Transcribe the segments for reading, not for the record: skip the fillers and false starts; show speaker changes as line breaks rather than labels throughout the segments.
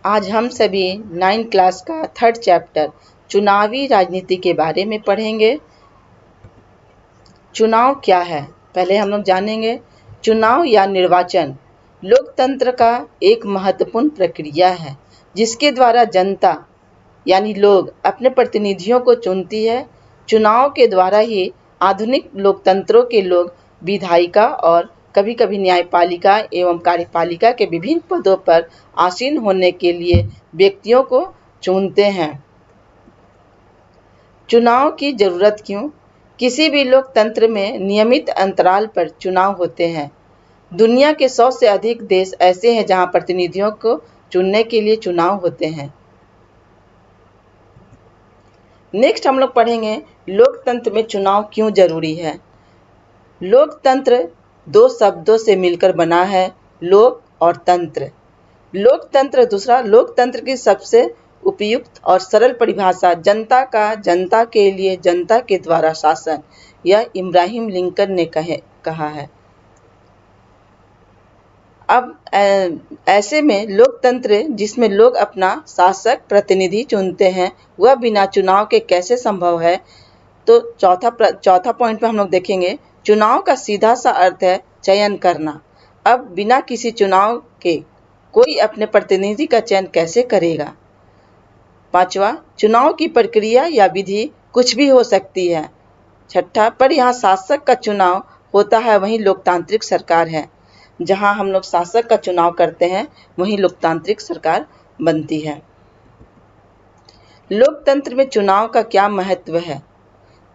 आज हम सभी 9th क्लास का 3rd चैप्टर चुनावी राजनीति के बारे में पढ़ेंगे। चुनाव क्या है, पहले हम लोग जानेंगे। चुनाव या निर्वाचन लोकतंत्र का एक महत्वपूर्ण प्रक्रिया है जिसके द्वारा जनता यानी लोग अपने प्रतिनिधियों को चुनती है। चुनाव के द्वारा ही आधुनिक लोकतंत्रों के लोग विधायिका और कभी-कभी न्यायपालिका एवं कार्यपालिका के विभिन्न पदों पर आसीन होने के लिए व्यक्तियों को चुनते हैं। चुनाव की जरूरत क्यों? किसी भी लोकतंत्र में नियमित अंतराल पर चुनाव होते हैं। दुनिया के 100 से अधिक देश ऐसे हैं जहां प्रतिनिधियों को चुनने के लिए चुनाव होते हैं। नेक्स्ट हम लोग पढ़ेंगे लोकतंत्र में चुनाव क्यों जरूरी है। लोकतंत्र दो शब्दों से मिलकर बना है, लोक और तंत्र। लोकतंत्र दूसरा, लोकतंत्र की सबसे उपयुक्त और सरल परिभाषा जनता का, जनता के लिए, जनता के द्वारा शासन, यह इब्राहिम लिंकन ने कहा है। अब ऐसे में लोकतंत्र जिसमें लोग अपना शासक प्रतिनिधि चुनते हैं वह बिना चुनाव के कैसे संभव है। तो चौथा पॉइंट पे हम लोग देखेंगे चुनाव का सीधा सा अर्थ है चयन करना। अब बिना किसी चुनाव के कोई अपने प्रतिनिधि का चयन कैसे करेगा। पांचवा, चुनाव की प्रक्रिया या विधि कुछ भी हो सकती है। छठा, पर यहाँ शासक का चुनाव होता है वही लोकतांत्रिक सरकार है। जहां हम लोग शासक का चुनाव करते हैं वही लोकतांत्रिक सरकार बनती है। लोकतंत्र में चुनाव का क्या महत्व है।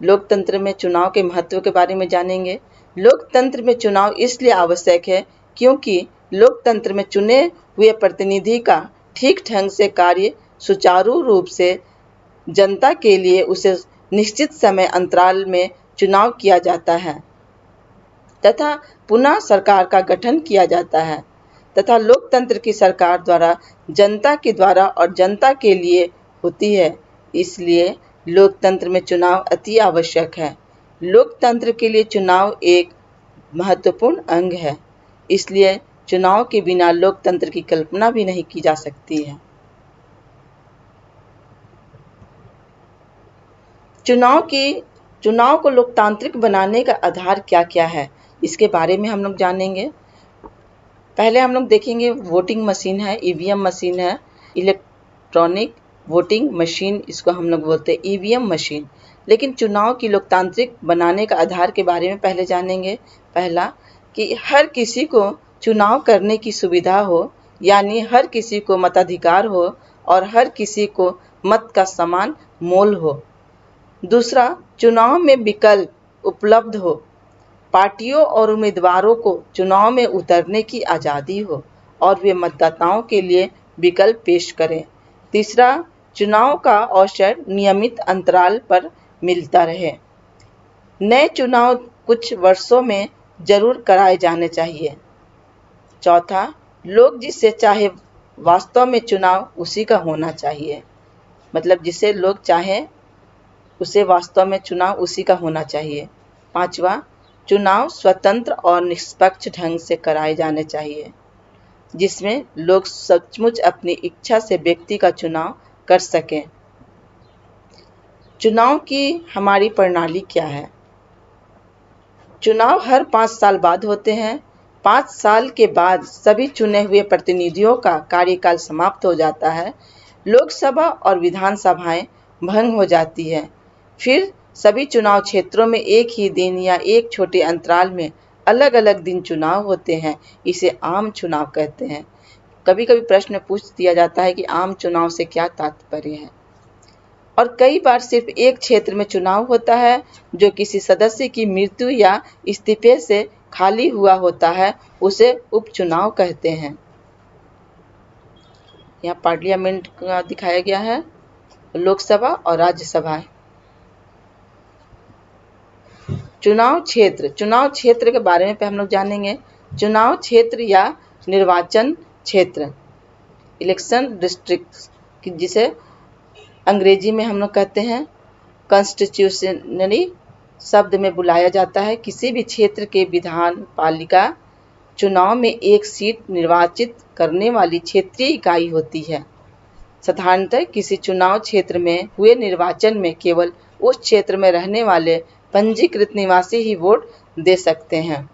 लोकतंत्र में चुनाव के महत्व के बारे में जानेंगे। लोकतंत्र में चुनाव इसलिए आवश्यक है क्योंकि लोकतंत्र में चुने हुए प्रतिनिधि का ठीक ढंग से कार्य सुचारू रूप से जनता के लिए उसे निश्चित समय अंतराल में चुनाव किया जाता है तथा पुनः सरकार का गठन किया जाता है तथा लोकतंत्र की सरकार द्वारा जनता के द्वारा और जनता के लिए होती है। इसलिए लोकतंत्र में चुनाव अति आवश्यक है। लोकतंत्र के लिए चुनाव एक महत्वपूर्ण अंग है। इसलिए चुनाव के बिना लोकतंत्र की कल्पना भी नहीं की जा सकती है। चुनाव को लोकतांत्रिक बनाने का आधार क्या क्या है, इसके बारे में हम लोग जानेंगे। पहले हम लोग देखेंगे वोटिंग मशीन है, ईवीएम मशीन है, इलेक्ट्रॉनिक वोटिंग मशीन, इसको हम लोग बोलते हैं ईवीएम मशीन। लेकिन चुनाव की लोकतांत्रिक बनाने का आधार के बारे में पहले जानेंगे। पहला कि हर किसी को चुनाव करने की सुविधा हो, यानी हर किसी को मताधिकार हो और हर किसी को मत का समान मोल हो। दूसरा, चुनाव में विकल्प उपलब्ध हो, पार्टियों और उम्मीदवारों को चुनाव में उतरने की आज़ादी हो और वे मतदाताओं के लिए विकल्प पेश करें। तीसरा, चुनाव का अवसर नियमित अंतराल पर मिलता रहे। नए चुनाव कुछ वर्षों में जरूर कराए जाने चाहिए। चौथा, लोग जिससे चाहे वास्तव में चुनाव उसी का होना चाहिए, मतलब जिसे लोग चाहें उसे वास्तव में चुनाव उसी का होना चाहिए। पांचवा, चुनाव स्वतंत्र और निष्पक्ष ढंग से कराए जाने चाहिए जिसमें लोग सचमुच अपनी इच्छा से व्यक्ति का चुनाव कर सकें। चुनाव की हमारी प्रणाली क्या है। चुनाव हर 5 साल बाद होते हैं। 5 साल के बाद सभी चुने हुए प्रतिनिधियों का कार्यकाल समाप्त हो जाता है। लोकसभा और विधानसभाएं भंग हो जाती है। फिर सभी चुनाव क्षेत्रों में एक ही दिन या एक छोटे अंतराल में अलग अलग दिन चुनाव होते हैं। इसे आम चुनाव कहते हैं। कभी कभी प्रश्न पूछ दिया जाता है कि आम चुनाव से क्या तात्पर्य है। और कई बार सिर्फ एक क्षेत्र में चुनाव होता है जो किसी सदस्य की मृत्यु या इस्तीफे से खाली हुआ होता है, उसे उपचुनाव कहते हैं। यहाँ पार्लियामेंट का दिखाया गया है, लोकसभा और राज्यसभा। चुनाव क्षेत्र के बारे में हम लोग जानेंगे। चुनाव क्षेत्र या निर्वाचन क्षेत्र, इलेक्शन डिस्ट्रिक्ट, जिसे अंग्रेजी में हम लोग कहते हैं कॉन्स्टिट्यूशनरी शब्द में बुलाया जाता है। किसी भी क्षेत्र के विधान पालिका चुनाव में एक सीट निर्वाचित करने वाली क्षेत्रीय इकाई होती है। साधारणतः किसी चुनाव क्षेत्र में हुए निर्वाचन में केवल उस क्षेत्र में रहने वाले पंजीकृत निवासी ही वोट दे सकते हैं।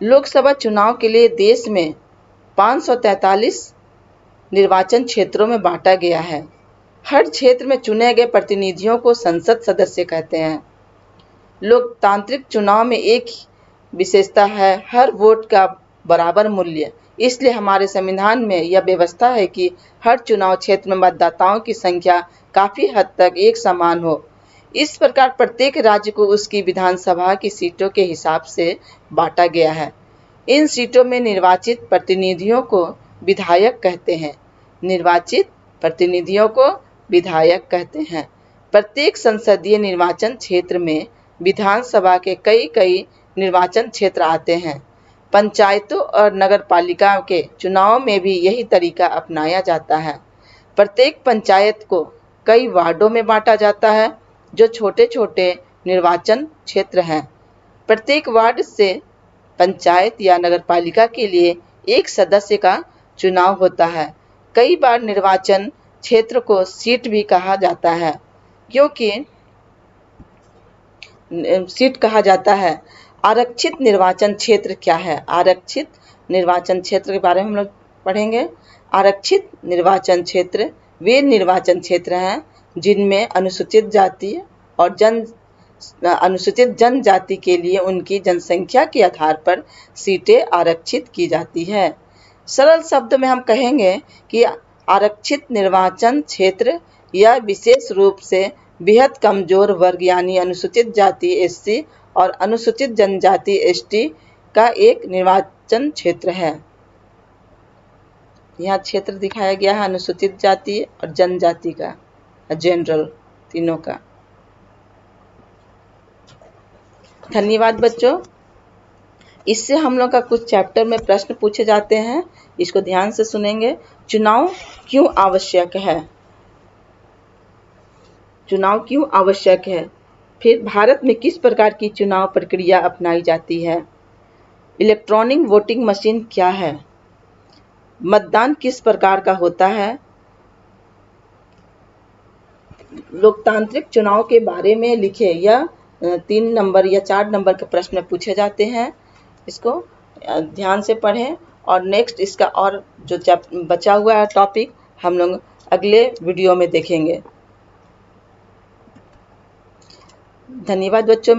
लोकसभा चुनाव के लिए देश में 543 निर्वाचन क्षेत्रों में बांटा गया है। हर क्षेत्र में चुने गए प्रतिनिधियों को संसद सदस्य कहते हैं। लोकतांत्रिक चुनाव में एक विशेषता है हर वोट का बराबर मूल्य। इसलिए हमारे संविधान में यह व्यवस्था है कि हर चुनाव क्षेत्र में मतदाताओं की संख्या काफी हद तक एक समान हो। इस प्रकार प्रत्येक राज्य को उसकी विधानसभा की सीटों के हिसाब से बांटा गया है। इन सीटों में निर्वाचित प्रतिनिधियों को विधायक कहते हैं। निर्वाचित प्रतिनिधियों को विधायक कहते हैं। प्रत्येक संसदीय निर्वाचन क्षेत्र में विधानसभा के कई निर्वाचन क्षेत्र आते हैं। पंचायतों और नगरपालिका के चुनाव में भी यही तरीका अपनाया जाता है। प्रत्येक पंचायत को कई वार्डों में बांटा जाता है जो छोटे छोटे निर्वाचन क्षेत्र हैं। प्रत्येक वार्ड से पंचायत या नगरपालिका के लिए एक सदस्य का चुनाव होता है। कई बार निर्वाचन क्षेत्र को सीट भी कहा जाता है, क्योंकि सीट कहा जाता है। आरक्षित निर्वाचन क्षेत्र क्या है? आरक्षित निर्वाचन क्षेत्र के बारे में हम लोग पढ़ेंगे। आरक्षित निर्वाचन क्षेत्र वे निर्वाचन क्षेत्र हैं जिनमें अनुसूचित जाति और अनुसूचित जनजाति के लिए उनकी जनसंख्या के आधार पर सीटें आरक्षित की जाती है। सरल शब्द में हम कहेंगे कि आरक्षित निर्वाचन क्षेत्र यह विशेष रूप से बेहद कमजोर वर्ग यानी अनुसूचित जाति एससी और अनुसूचित जनजाति एसटी का एक निर्वाचन क्षेत्र है। यहाँ क्षेत्र दिखाया गया है अनुसूचित जाति और जनजाति का, जनरल, तीनों का। धन्यवाद बच्चों। इससे हम लोग का कुछ चैप्टर में प्रश्न पूछे जाते हैं, इसको ध्यान से सुनेंगे। चुनाव क्यों आवश्यक है? चुनाव क्यों आवश्यक है? फिर भारत में किस प्रकार की चुनाव प्रक्रिया अपनाई जाती है? इलेक्ट्रॉनिक वोटिंग मशीन क्या है? मतदान किस प्रकार का होता है? लोकतांत्रिक चुनाव के बारे में लिखे। यह 3 नंबर या 4 नंबर के प्रश्न पूछे जाते हैं। इसको ध्यान से पढ़ें और नेक्स्ट इसका और जो बचा हुआ है टॉपिक हम लोग अगले वीडियो में देखेंगे। धन्यवाद बच्चों।